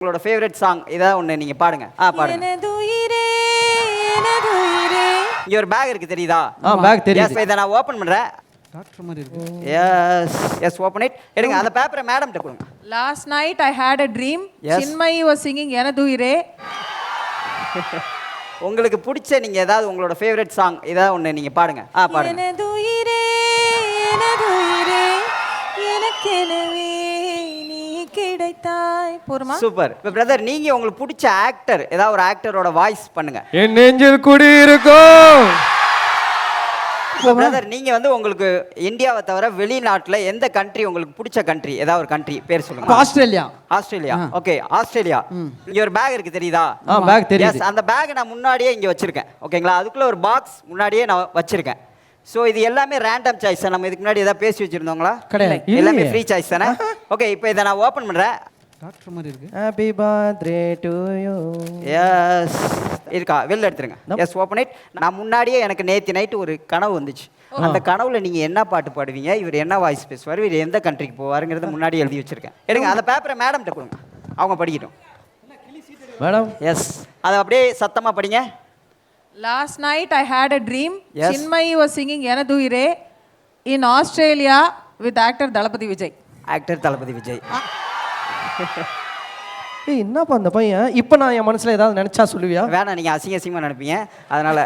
உங்களோட favourite song ஏதாவது ஒன்று நீங்கள் பாடுங்க. பாடுங்க. எனதுயிரே எனதுயிரே. இங்கே ஒரு பேக் இருக்கு தெரியுதா? பேக் தெரியுது. எஸ், இதை நான் ஓப்பன் பண்ணுறேன். டாக்டர் மாதிரி இருக்கு. Yes open it. எடுங்க அந்த பேப்பரை மேடம்கிட்ட கொடுங்க. Last night I had a dream. Yes. Chinmayi was singing எனதுயிரே. உங்களுக்கு பிடிச்ச நீங்கள் ஏதாவது உங்களோட ஃபேவரட் சாங் ஏதாவது ஒன்று நீங்கள் பாடுங்க. பாடுங்க. எனதுயிரே எனதுயிரே எனக்கெனவே நீ கிடைத்தாய். போருமா? சூப்பர். இப்போ பிரதர் நீங்கள் உங்களுக்கு பிடிச்ச ஆக்டர் ஏதாவது ஒரு ஆக்டரோட வாய்ஸ் பண்ணுங்க. என் நெஞ்சில் குடியிருக்கும். பிரதர் நீங்கள் வந்து உங்களுக்கு இந்தியாவை தவிர வெளிநாட்டில் எந்த கண்ட்ரி உங்களுக்கு பிடிச்ச கண்ட்ரி ஏதாவது ஒரு கண்ட்ரி பேர் சொல்லுங்க. ஆஸ்திரேலியா. ஆஸ்திரேலியா. Okay, Australia. இங்கே ஒரு பேக் இருக்கு தெரியுதா? பேக் தெரியுது. எஸ், அந்த பேக் நான் முன்னாடியே இங்கே வச்சிருக்கேன். ஓகேங்களா? அதுக்குள்ள ஒரு பாக்ஸ் முன்னாடியே நான் வச்சிருக்கேன். ஸோ இது எல்லாமே ரேண்டம் சாய்ஸ். நம்ம இதுக்கு முன்னாடி ஏதாவது பேசி வச்சிருந்தோங்களா? கிடையாது. எல்லாமே ஃப்ரீ சாய்ஸ் தானே? ஓகே, இப்போ இதை நான் ஓப்பன் பண்ணுறேன். டாக்டர் மாதிரி இருக்கு. Happy birthday to you. Yes இருக்கா? வெளில எடுத்துருங்க. Yes open it. நான் முன்னாடியே எனக்கு நேற்று நைட்டு ஒரு கனவு வந்துச்சு. அந்த கனவுல நீங்கள் என்ன பாட்டு பாடுவீங்க, இவர் என்ன வாய்ஸ் பேசுவார், இவர் எந்த கண்ட்ரிக்கு போவாருங்கிறத முன்னாடி எழுதி வச்சிருக்கேன். எடுங்க அந்த பேப்பரை மேடம்கிட்ட கொடுங்க, அவங்க படிக்கட்டும். மேடம். எஸ், அதை அப்படியே சத்தமாக படிங்க. Last night I had a dream. Yes. Chinmayi was singing எனதுயிரே in Australia with actor Thalapathy Vijay. Actor Thalapathy Vijay. ஏய் என்னப்பா அந்த பையன் இப்போ நான் என் மனசுல ஏதாவது நினைச்சா சொல்லுவியா? வேணாம், நீங்கள் அசிங்கமாக நினைப்பீங்க, அதனால